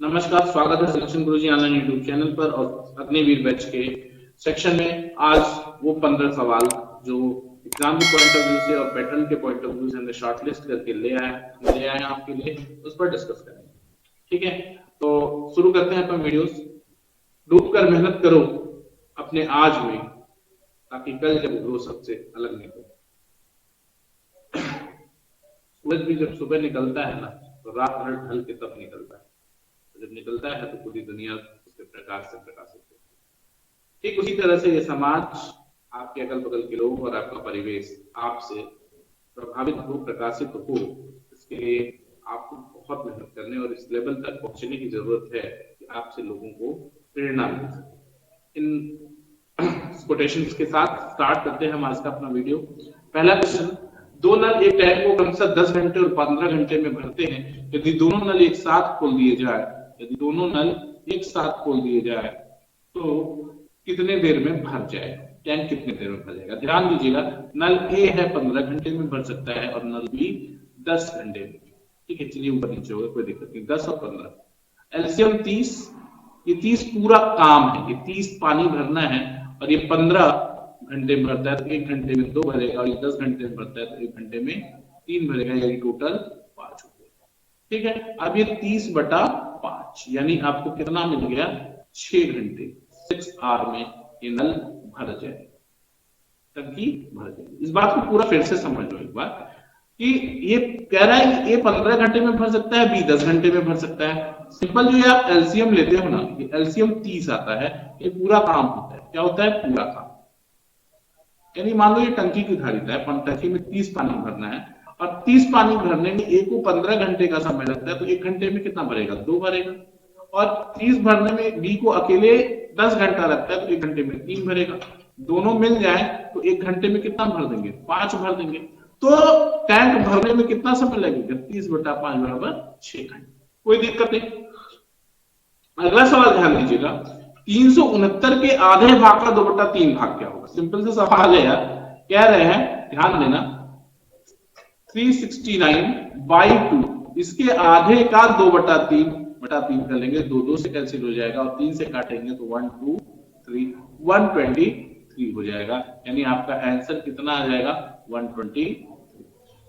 नमस्कार, स्वागत है सिलेक्शन गुरुजी ऑनलाइन यूट्यूब चैनल पर और अग्निवीर बैच के सेक्शन में। आज वो 15 सवाल जो एग्जाम के पॉइंट ऑफ व्यू से और पैटर्न के पॉइंट ऑफ व्यू से हमने शॉर्टलिस्ट करके ले आए आपके लिए, उस पर डिस्कस करेंगे। ठीक है, तो शुरू करते हैं अपन वीडियोस। डूब कर मेहनत करो अपने आज में, ताकि कल जब उभरो सबसे अलग निकलो। सूरज भी जब सुबह निकलता है ना, तो रात भर ढल के तब निकलता है। जब निकलता है तो पूरी दुनिया उसके प्रकाश से प्रकाशित होती है। ठीक उसी तरह से ये समाज, आपके अगल बगल के लोग और आपका परिवेश आपसे प्रभावित हो, प्रकाशित हो, इसके लिए आपको बहुत मेहनत करने और इस लेवल तक पहुंचने की जरूरत है कि आपसे लोगों को प्रेरणा मिल सके। इन कोटेशंस के साथ स्टार्ट करते हैं हम आज का अपना वीडियो। पहला क्वेश्चन, दो नल एक टैंक को क्रमशः 10 घंटे और 15 घंटे में भरते हैं। यदि दोनों नल एक साथ खोल दिए जाए तो कितने देर में भर जाए, टैंक कितने देर में भर जाएगा। ध्यान दीजिएगा, नल ए है 15 घंटे में भर सकता है और नल बी 10 घंटे में। ठीक है, चलिए ऊपर नीचे होगा, कोई दिक्कत नहीं। 10 और 15 एलसीएम 30, ये 30 पूरा काम है, ये 30 पानी भरना है और ये 15 घंटे में भरता है तो 1 घंटे में 2 भरेगा, और ये 10 घंटे में भरता है तो 1 घंटे में 3 भरेगा, यानी टोटल 5 हो गया। ठीक है, अब ये 30/5 यानी आपको कितना मिल गया, 6 घंटे, 6 आवर में ये नल भर जाए, टंकी भर जाए। इस बात को पूरा फिर से समझ लो एक बार कि ये कह रहा है कि ए 15 घंटे में भर सकता है, बी 10 घंटे में भर सकता है। सिंपल जो ये आप एलसीएम लेते हो ना, ये एलसीएम 30 आता है, ये पूरा काम होता है। क्या होता है, पूरा काम। यानी मान लो ये टंकी की धारिता है, टंकी में 30 पानी भरना है और 30 पानी भरने में ए को 15 घंटे का समय लगता है, तो 1 घंटे में कितना भरेगा, 2 भरेगा। और 30 भरने में बी को अकेले 10 घंटा लगता है, तो 1 घंटे में 3 भरेगा। दोनों मिल जाए तो 1 घंटे में कितना भर देंगे, 5 भर देंगे। तो टैंक भरने में कितना समय लगेगा, 30/5 बराबर 6 घंटे। कोई दिक्कत नहीं। अगला सवाल ध्यान दीजिएगा, 369 के आधे भाग का 2/3 भाग क्या होगा। सिंपल से सवाल है यार, कह रहे हैं, ध्यान देना, 369/2, इसके आधे का 2/3 कर लेंगे, 2 से कैंसिल हो जाएगा और 3 से काटेंगे तो 1 2 3 123 हो जाएगा। यानी आपका आंसर कितना आ जाएगा, 123।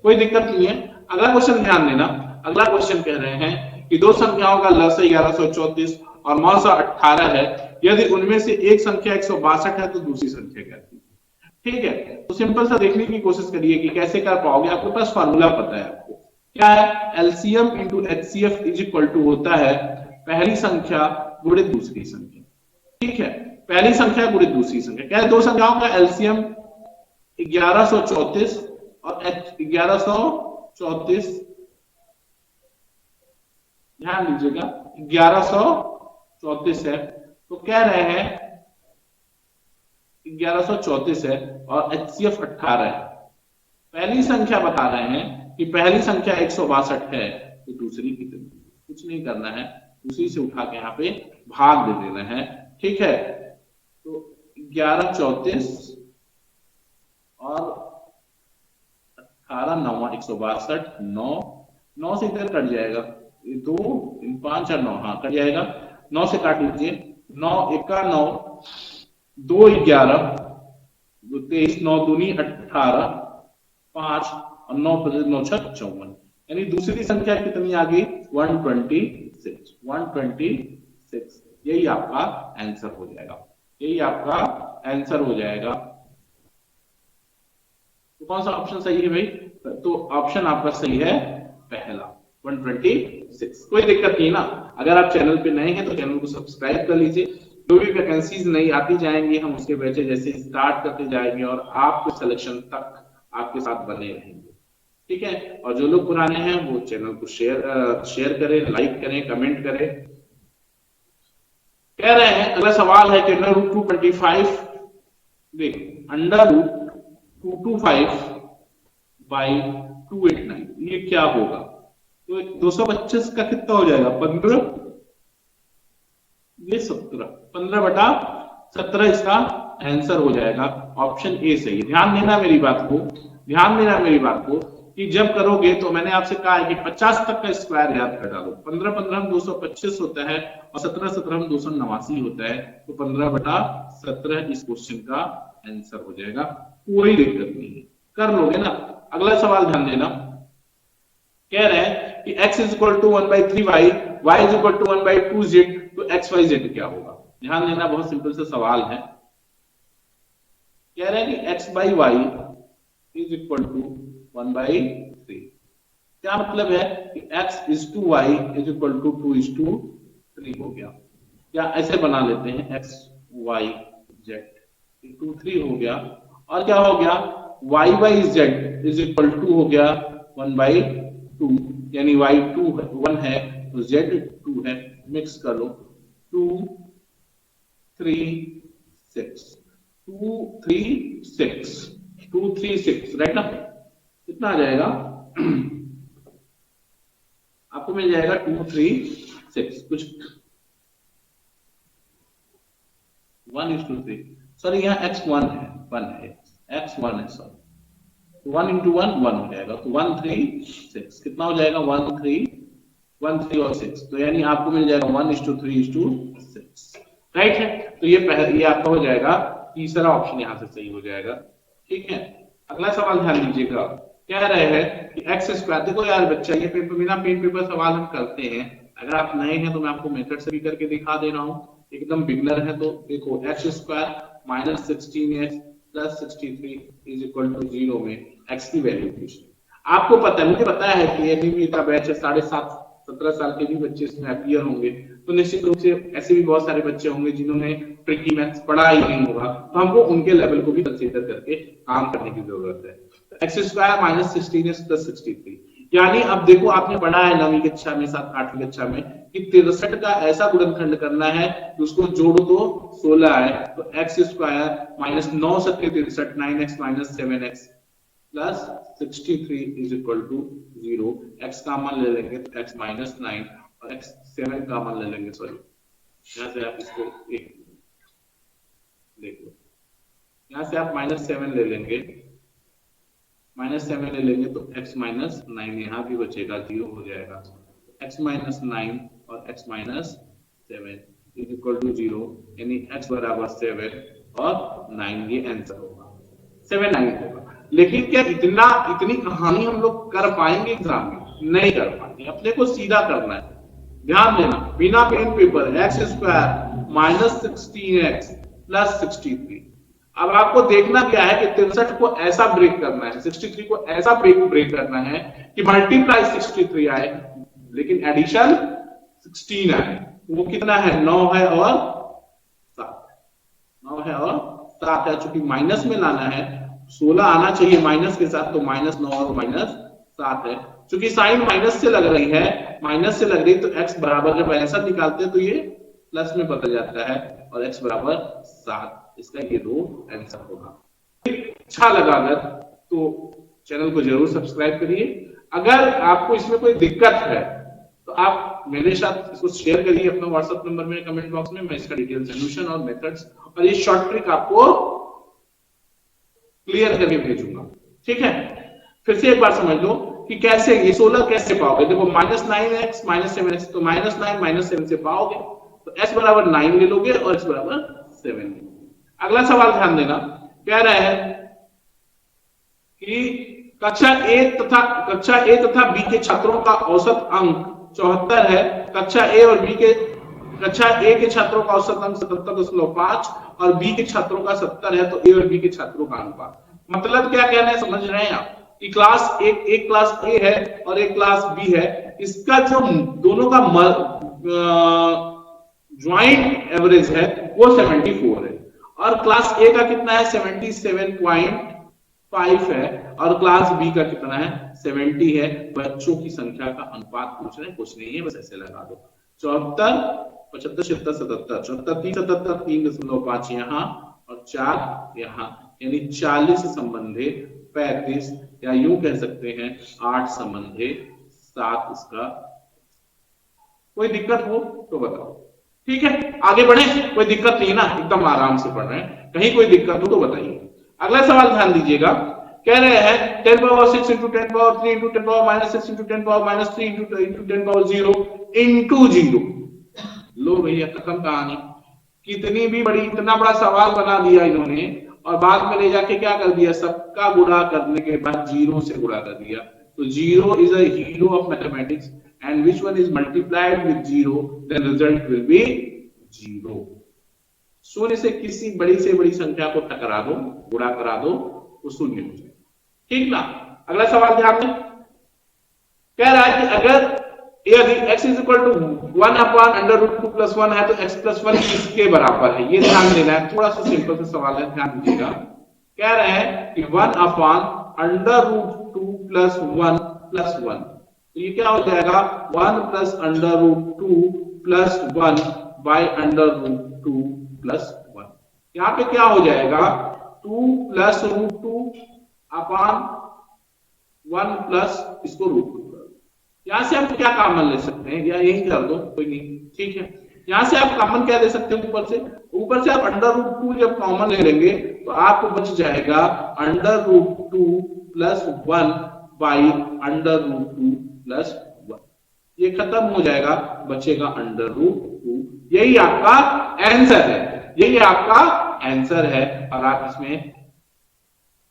कोई दिक्कत नहीं है। अगला क्वेश्चन ध्यान देना, अगला क्वेश्चन कह रहे हैं कि दो संख्याओं का लस 1134 और 918 है। यदि उनमें से एक संख्या 162 है तो दूसरी संख्या क्या थी। ठीक है, तो सिंपल सा देखने की कोशिश करिए कि कैसे कर पाओगे। आपके पास फार्मूला पता है, आपको क्या है, LCM into HCF is equal to होता है पहली संख्या गुणित दूसरी संख्या। ठीक है, पहली संख्या गुणित दूसरी संख्या। क्या है, दो संख्याओं का एलसीएम 1134 और 1134, ध्यान दीजिएगा 1134 है, तो कह रहे हैं 1134 है और एचसीएफ 18 है। पहली संख्या बता रहे हैं कि पहली संख्या 162 है, तो दूसरी कितनी। कुछ नहीं करना है, दूसरी से उठा के यहाँ पे भाग दे देना है। ठीक है, तो 1134 और 18 9 162, 9 से इधर कट जाएगा, 2 5 और 9, हाँ कट जाएगा। 9 से काट लीजिए, 9 1 9, 2 11, 23, 9 दूनी 18, 5 और 9 9 6 54, यानी दूसरी संख्या कितनी आ गई, 126। 126 यही आपका आंसर हो जाएगा, यही आपका आंसर हो जाएगा। तो कौन सा ऑप्शन सही है भाई, तो ऑप्शन आपका सही है पहला, 126। कोई दिक्कत नहीं ना। अगर आप चैनल पे नए हैं तो चैनल को सब्सक्राइब कर लीजिए। जो भी वैकेंसीज नई आती जाएंगी, हम उसके बैचे जैसे स्टार्ट करते जाएंगे और आपके सिलेक्शन तक आपके साथ बने रहेंगे। ठीक है, और जो लोग पुराने हैं वो चैनल को शेयर करें, लाइक करें, कमेंट करें। कह रहे हैं, अगला सवाल है कि √225, देख √225/289 ये क्या होगा। तो 225 का कितना हो जाएगा, 15, ये 17, 15/17 इसका आंसर हो जाएगा। ऑप्शन ए सही। ध्यान देना मेरी बात को, ध्यान देना मेरी बात को कि जब करोगे तो मैंने आपसे कहा है कि 50 तक का स्क्वायर याद कर डालो। 15 15 225 होता है और 17 17 289 होता है, तो 15/17 इस क्वेश्चन का आंसर हो जाएगा। कोई दिक्कत नहीं है, कर लोगे ना। अगला सवाल ध्यान देना, कह रहे हैं कि x is equal to 1/3y, y is equal to 1/2z, तो x y z क्या होगा। ध्यान देना, बहुत सिंपल सा सवाल है। कह रहे हैं कि x by y is equal to 1/3। क्या मतलब है कि x is to y is equal to 2:3 हो गया। या ऐसे बना लेते हैं x y z 2:3 हो गया, और क्या हो गया y by z is equal to हो गया 1/2, यानी y 1 है तो z 2 है, मिक्स कर लो 2 3 6 2 3 6 2 3 6, राइट ना। कितना आ जाएगा आपको मिल जाएगा 2 3 6, कुछ 1:3। सॉरी यहाँ x1 है, 1 है, x1 है, सॉरी 1 into 1 1 हो जाएगा, तो 1 3 6 कितना हो जाएगा 1 3 और 6, तो यानी आपको मिल जाएगा 1:3:6, राइट है। तो ये आपका हो जाएगा, तीसरा ऑप्शन यहाँ से सही हो जाएगा। ठीक है, अगला सवाल ध्यान दीजिएगा, कह रहे हैं कि एक्स स्क्वायर। देखो यार बच्चा, ये पेपर बिना पेन पेपर सवाल हम करते हैं। अगर आप नए हैं तो मैं आपको मेथड से भी करके दिखा दे रहा हूँ, एकदम बिगनर है तो देखो x square minus 16x plus 63 is equal to 0 में एक्स की वैल्यू पूछी। आपको पता है, मुझे पता है कि एबीवी का बैच है, 7.5 17 साल के भी बच्चे इसमें अपीयर होंगे, तो निश्चित रूप से ऐसे भी बहुत सारे बच्चे होंगे जिन्होंने ट्रिकी मैथ्स पढ़ा ही नहीं होगा, तो हमको उनके लेवल को भी कंसीडर करके काम करने की जरूरत है। X square minus 16x plus 63, यानी अब देखो आपने पढ़ा है 9वीं कक्षा में, 8वीं कक्षा में कि 63 का ऐसा गुणनखंड करना है कि उसको जोड़ो तो 16 आए, तो एक्स स्क्वायर माइनस 9 सत्ते 63 9x minus 7x plus 63 is equal to 0। x का मान ले लेंगे तो x माइनस 9 और x 7 का मान ले लेंगे, सॉरी यहाँ से आप इसको एक देख लो, यहाँ से आप माइनस 7 ले लेंगे, माइनस 7 ले लेंगे तो x माइनस 9 यहाँ भी बचेगा, 0 हो जाएगा। x माइनस 9 और x minus 7 is equal to 0, यानी x बराबर 7 और 9, ये आंसर होगा, 7 9 होगा। लेकिन क्या इतनी कहानी हम लोग कर पाएंगे एग्जाम में? नहीं कर पाएंगे, अपने को सीधा करना है। ध्यान देना, बिना pen paper x square minus 16x plus 63। अब आपको देखना क्या है कि 63 को ऐसा ब्रेक करना है, 63 को ऐसा ब्रेक करना है कि मल्टीप्लाई 63 आए लेकिन एडिशन 16 आए। वो कितना है, 9 है और 7, 9 है और 7 है। चूंकि माइनस में लाना है, 16 आना चाहिए माइनस के साथ, तो माइनस 9 और माइनस 7 है। चूंकि साइन माइनस से लग रही है, माइनस से लग रही, तो x बराबर जब ऐसा निकालते हैं तो ये प्लस में बदल जाता है और x बराबर 7, इसका ये रो आंसर होगा। अच्छा लगा अगर तो चैनल को जरूर सब्सक्राइब करिए। अगर आपको इसमें कोई दिक्कत है तो आप मेरे साथ इसको शेयर करिए अपना व्हाट्सएप नंबर में, कमेंट बॉक्स में, मैं इसका डिटेल सोल्यूशन और मेथड्स और ये शॉर्ट ट्रिक आपको क्लियर करके भेजूंगा। ठीक है, फिर से एक बार समझ लो कि कैसे ये 16 कैसे पाओगे। देखो माइनस 9x माइनस 7x, तो माइनस 9 माइनस 7 से पाओगे तो x बराबर 9 ले लोगे और x बराबर 7 ले लोगे। अगला सवाल ध्यान देना, कह रहा है कि कक्षा ए तथा बी के छात्रों का औसत अंक 74 है। कक्षा ए के छात्रों का औसत अंक 77.5 और बी के छात्रों का 70 है, तो ए और बी के छात्रों का अनुपात। मतलब क्या कहना है, समझ रहे हैं आप कि क्लास एक क्लास ए है और एक क्लास बी है, इसका जो दोनों का ज्वाइंट एवरेज है वो 74 है, और क्लास ए का कितना है 77.5 है, और क्लास बी का कितना है 70 है। बच्चों की संख्या का अनुपात पूछ रहे हैं, कुछ नहीं है, बस ऐसे लगा दो 74 75 76 77 74 3 77 3.5 यहाँ और 4 यहाँ, यानी 40 संबंधे 35, या यूं कह सकते हैं 8 संबंधे 7 इसका। कोई दिक्कत हो तो बताओ। ठीक है, आगे बढ़े, कोई दिक्कत नहीं ना, एकदम आराम से पढ़ रहे हैं, कहीं कोई दिक्कत हो तो बताइए। अगला सवाल ध्यान दीजिएगा, कह रहे हैं 10 power 6 into 10 power 3 into 10 power minus 6 into 10 power minus 3 into 10 power 0 into 0। लो भैया खत्म कहानी। कितनी भी बड़ी, इतना बड़ा सवाल बना दिया इन्होंने और बाद में ले जाके क्या कर दिया, सबका गुणा करने के बाद जीरो से गुणा कर दिया। तो zero is a hero of mathematics and which one is multiplied with zero then result will be zero. शून्य से किसी बड़ी से बड़ी संख्या को टकरा दो, गुणा करा दो, वो शून्य हो जाए। ठीक ना। अगला सवाल ध्यान दें, कह रहा है कि अगर यदि x is equal to 1 upon under root 2 plus 1 है तो x प्लस 1 किसके बराबर है, ये ध्यान देना है। थोड़ा सा सिंपल सा सवाल है, ध्यान दीजिएगा। कह रहे हैं कि 1 upon under root 2 plus 1 plus 1, तो ये क्या हो जाएगा 1 plus under root 2 plus 1 by under root 2 plus 1। यहाँ पे क्या हो जाएगा 2 प्लस रूट 2 अपॉन 1 प्लस इसको रूट 2। यहां से आप क्या कॉमन ले सकते हैं, या यही कर दो कोई नहीं, ठीक है। यहां से आप कॉमन क्या ले सकते हैं, ऊपर से आप अंडर रूट 2 जब कॉमन ले लेंगे तो आपको बच जाएगा under root 2 plus 1 by under root 2 plus 1। ये खत्म हो जाएगा, बचेगा अंडर रूट 2। यही आपका आंसर है, यही आपका आंसर है। और आप इसमें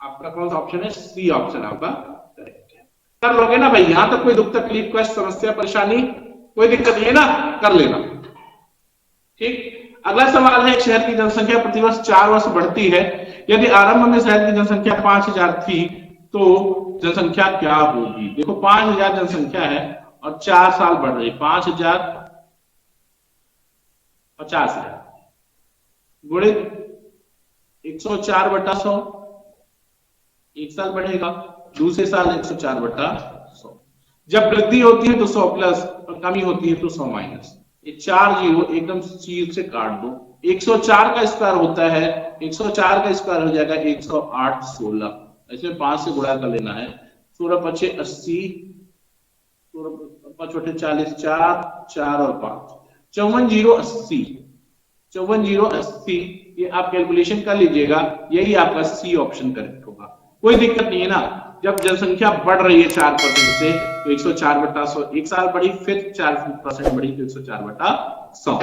आपका कौन सा ऑप्शन है, सी ऑप्शन आपका करेक्ट है। कर लोगे ना भाई, यहां तक कोई दुख तकलीफ कष्ट समस्या परेशानी कोई दिक्कत नहीं है ना, कर लेना। ठीक। अगला सवाल है, एक शहर की जनसंख्या प्रतिवर्ष 4 वर्ष बढ़ती है, यदि आरंभ में शहर की जनसंख्या 5000 थी तो जनसंख्या क्या होगी। देखो 5000 जनसंख्या है और 4 साल बढ़ रही, 5000 50,000 गुणे 104 बटा 100, एक साल बढ़ेगा, दूसरे साल 104 बटा 100। जब वृद्धि होती है तो 100 प्लस और कमी होती है तो 100 माइनस। ये 4 जीरो एकदम चीज से काट दो। 104 का स्क्वायर होता है, 104 का स्क्वायर हो जाएगा 108 16, इसमें 5 से गुणा कर लेना है। 16 पचे 80, 5 बटे 40, 4 4 और 5, 54 जीरो 80, 54 जीरो 80। ये आप कैलकुलेशन कर लीजिएगा, यही आपका सी ऑप्शन करेक्ट होगा। कोई दिक्कत नहीं है ना। जब जनसंख्या बढ़ रही है 4% से तो 104 बटा 100 एक साल बढ़ी, फिर 4% बढ़ी तो 104 बटा 100।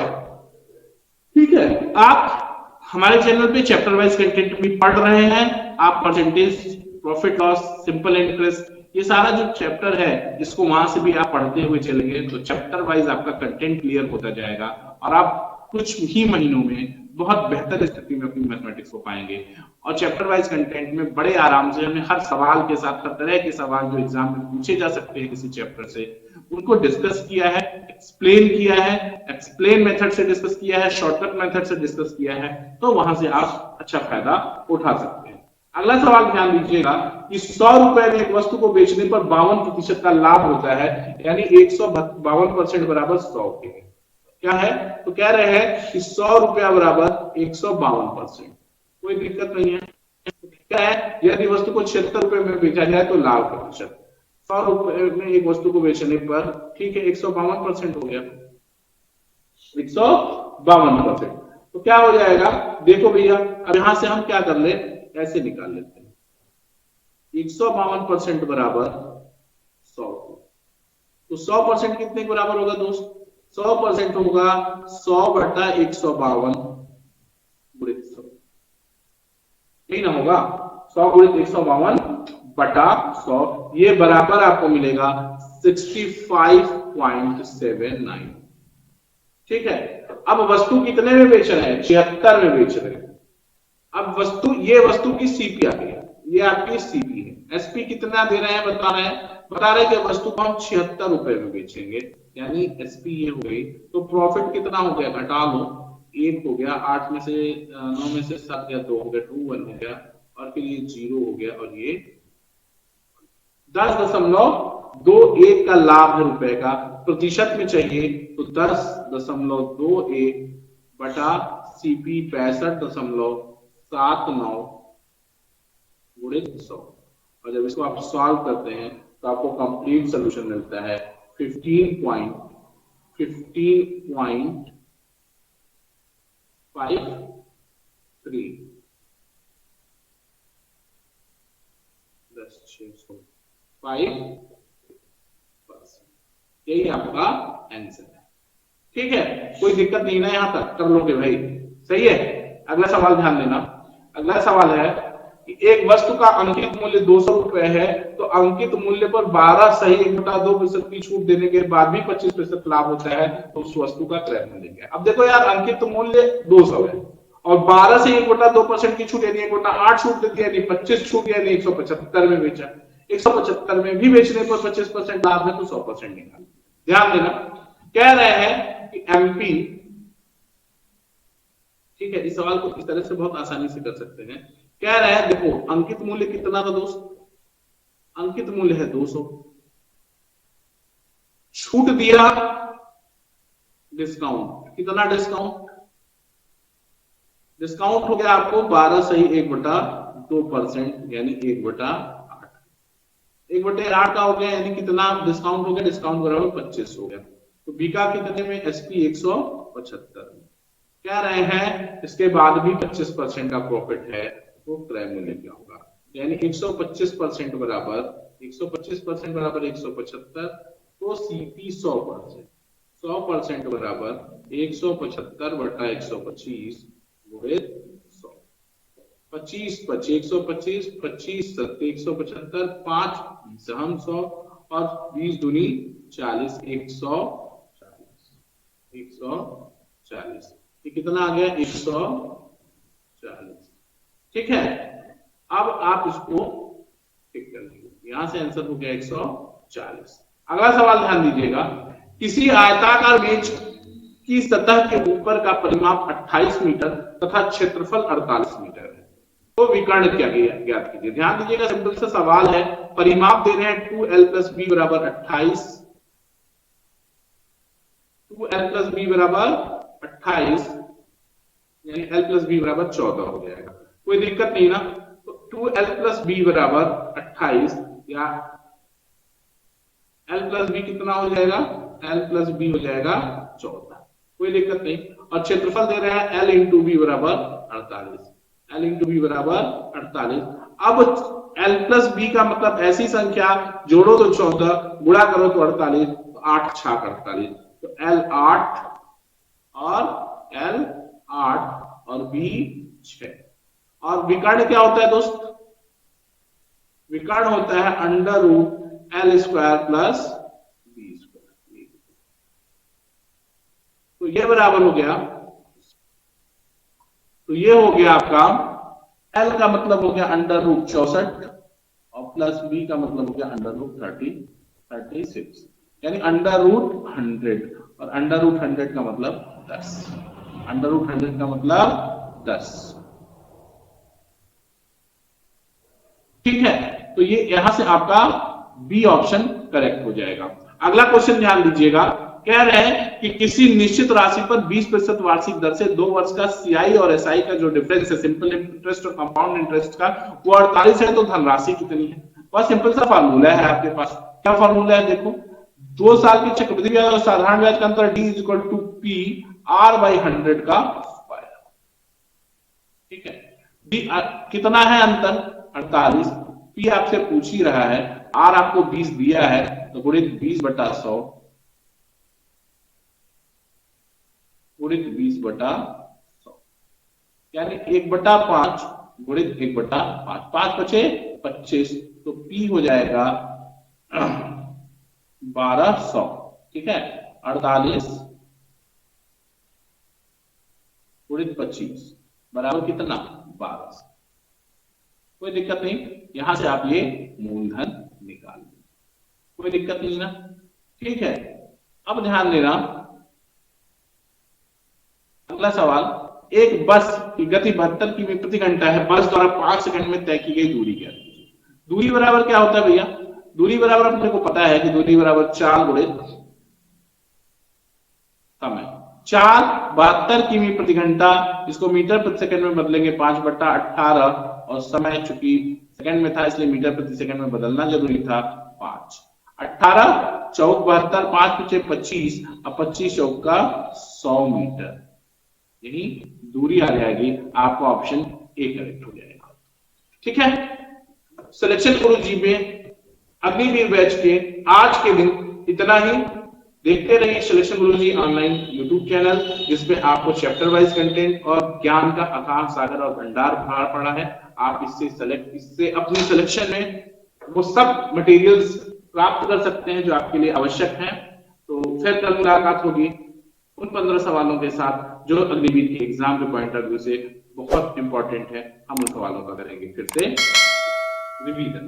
ठीक है। आप हमारे चैनल पे चैप्टर वाइज कंटेंट भी पढ़ रहे हैं। आप percentage, profit loss, simple interest, ये सारा जो चैप्टर है इसको वहां से भी आप पढ़ते हुए चलेंगे तो चैप्टर वाइज आपका कंटेंट क्लियर होता जाएगा और आप कुछ ही महीनों में बहुत बेहतर स्थिति में अपनी मैथमेटिक्स को पाएंगे। और चैप्टर वाइज कंटेंट में बड़े आराम से हमने हर सवाल के साथ, हर तरह के सवाल जो एग्जाम में पूछे जा सकते हैं किसी चैप्टर से, उनको डिस्कस किया है, एक्सप्लेन किया है, एक्सप्लेन मेथड से डिस्कस किया है, शॉर्टकट मेथड से डिस्कस किया है, तो वहां से आप अच्छा फायदा उठा सकते हैं। अगला सवाल ध्यान दीजिएगा कि 100 रुपए में एक वस्तु को बेचने पर 52% का लाभ होता है, यानी 152% बराबर 100 के क्या है, तो कह रहे हैं कि 100 रुपया बराबर 152%। कोई दिक्कत नहीं है। क्या है, यदि वस्तु को 76 रुपए में बेचा जाए तो लाभ प्रतिशत 100 रुपए में एक वस्तु को बेचने पर, ठीक है, 152% हो गया, 152%। तो क्या हो जाएगा, देखो भैया अब यहां से हम क्या कर ले, ऐसे निकाल लेते हैं 152% बराबर 100, तो 100% कितने के बराबर होगा दोस्त, 100% होगा 100 बटा 152 गुणित 100, यही ना होगा 100 गुणित 152 बटा 100, ये बराबर आपको मिलेगा 65.79। ठीक है। अब वस्तु कितने में बेच रहे हैं, 76 में बेच रहे हैं। अब वस्तु, ये वस्तु की सीपी आ गई, ये आपकी सीपी है। एसपी कितना दे रहे हैं, बता रहे हैं कि वस्तु को हम 76 रुपए में बेचेंगे, यानी एसपी ये हो गई। तो प्रॉफिट कितना हो गया, घटा लो, 1 हो गया, 8 में से 9 में से 7 गया, 2 हो गया, 2 1 हो गया, और फिर ये 0 हो गया, और ये 10.21 का लाभ है रुपए का। प्रतिशत में चाहिए तो 10.21 बटा सीपी 65.79 गुणित 100। और जब इसको आप सॉल्व करते हैं तो आपको कंप्लीट सोल्यूशन मिलता है 15.53। 5%। यही आपका आंसर है। ठीक है, कोई दिक्कत नहीं ना, यहां तक कर लोगे भाई, सही है। अगला सवाल ध्यान देना। अगला सवाल है कि एक वस्तु का अंकित मूल्य 200 रुपए है, तो अंकित मूल्य पर 12 सही 1/2% की छूट देने के बाद भी 25% लाभ होता है, तो उस वस्तु का क्रय मूल्य क्या है। अब देखो यार, अंकित मूल्य 200 है और 12 से 1/2% की छूट, यानी 1/8 छूट देती है, यानी 25 छूट, यानी 175 में बेचा। 175 में भी बेचने पर 25% लाभ है, तो 100% निकाल। ध्यान देना, कह रहे हैं कि एमपी, ठीक है, इस सवाल को इस तरह से बहुत आसानी से कर सकते हैं। कह रहे हैं देखो, अंकित मूल्य कितना था दोस्त, अंकित मूल्य है 200, छूट दिया डिस्काउंट, कितना डिस्काउंट, डिस्काउंट हो गया आपको 12 सही 1/2%, यानी 1/8। 1/8 का हो गया, यानी कितना डिस्काउंट हो गया, डिस्काउंट बराबर 25 हो गया। तो बीका कितने में, एसपी 175 में। कह रहे हैं इसके बाद भी 25% का प्रॉफिट है, तो क्रय मूल्य क्या होगा। यानी 125% बराबर 125% बराबर 175, तो सीपी 100%, 100% बराबर 175 बटा 125 गुणे 100। 25 25 125 25 7 175 5 20 हम 100 और 20 दूनी 40 140 140, ये कितना आ गया 140। ठीक है, अब आप इसको टिक कर लीजिए, यहां से आंसर हो गया 140। अगला सवाल ध्यान दीजिएगा, किसी आयताकार मेज की सतह के ऊपर का परिमाप 28 मीटर तथा क्षेत्रफल 48 मीटर है, तो विकर्ण क्या ज्ञात कीजिए। ध्यान दीजिएगा, सिंपल सा सवाल है, परिमाप दे रहे हैं 2l + b बराबर 28, 2l + b बराबर 28, यानी l + b बराबर 14 हो जाएगा। कोई दिक्कत नहीं ना, तो 2l + b बराबर 28, या l + b कितना हो जाएगा, l + b हो जाएगा 14, कोई दिक्कत नहीं। और क्षेत्रफल दे रहे हैं l × b बराबर 48, l × b बराबर 48। अब l + b का मतलब ऐसी संख्या जोड़ो तो 14, गुणा करो तो 48, तो 8 × 48, तो l8 और l8 और b 6। और विकर्ण क्या होता है दोस्त, विकर्ण होता है √l² + b²। तो ये बराबर हो गया, तो ये हो गया आपका l का मतलब हो गया √64 और प्लस b का मतलब हो गया √36, यानी √100, और √100 का मतलब 10, √100 का मतलब 10। ठीक है, तो ये यहां से आपका बी ऑप्शन करेक्ट हो जाएगा। अगला क्वेश्चन ध्यान दीजिएगा, कह रहे हैं कि किसी निश्चित राशि पर 20% वार्षिक दर से 2 वर्ष का सीआई और एसआई का जो डिफरेंस है, सिंपल इंटरेस्ट और कंपाउंड इंटरेस्ट का, वो 48 है, तो धनराशि कितनी है। बहुत सिंपल सा फार्मूला है आपके पास। क्या फार्मूला है, देखो, 2 साल के चक्रवृद्धि ब्याज और साधारण ब्याज का अंतर d = p r/100 का स्क्वायर। ठीक है, d कितना है अंतर, 48, p आपसे पूछ ही रहा है, r आपको 20 दिया है, तो गुणित 20/100 गुणित 20/100, यानी 1/5 गुणित 1/5, 5 बचे 25, तो p हो जाएगा 1200। ठीक है, 48 गुणित 25 बराबर कितना, 1200। कोई दिक्कत नहीं, यहां से आप ये मूलधन निकाल लें, कोई दिक्कत नहीं ना। ठीक है, अब ध्यान देना, अगला सवाल, एक बस की गति 72 किमी प्रति घंटा है, बस द्वारा 5 सेकंड में तय की गई दूरी क्या है। दूरी बराबर क्या होता है भैया, दूरी बराबर अपने को पता है कि दूरी बराबर 4 गुणे समय। 4 72 किमी प्रति घंटा, इसको मीटर प्रति सेकंड में बदलेंगे 5/18, और समय चूंकि सेकंड में था इसलिए मीटर प्रति सेकंड में बदलना जरूरी था, 5। 18 चौक 72, 5 × 25, और 25 चौक का 100 मीटर, यही दूरी आ जाएगी। आपका ऑप्शन ए करेक्ट हो जाएगा। ठीक है, सिलेक्शन गुरुजी में अग्निवीर बैच के आज के दिन इतना ही। देखते रहिए सिलेक्शन गुरुजी ऑनलाइन यूट्यूब चैनल, जिसपे आपको चैप्टर वाइज कंटेंट और ज्ञान का अथाह सागर और भंडार भरा पड़ा है। आप इससे अपनी सिलेक्शन में वो सब मटेरियल्स प्राप्त कर सकते हैं जो आपके लिए आवश्यक हैं। तो फिर कल मुलाकात होगी उन 15 सवालों के साथ जो अग्निवीर के एग्जाम के पॉइंट ऑफ व्यू से बहुत इंपॉर्टेंट है। हम उन सवालों का करेंगे फिर से रिवीजन।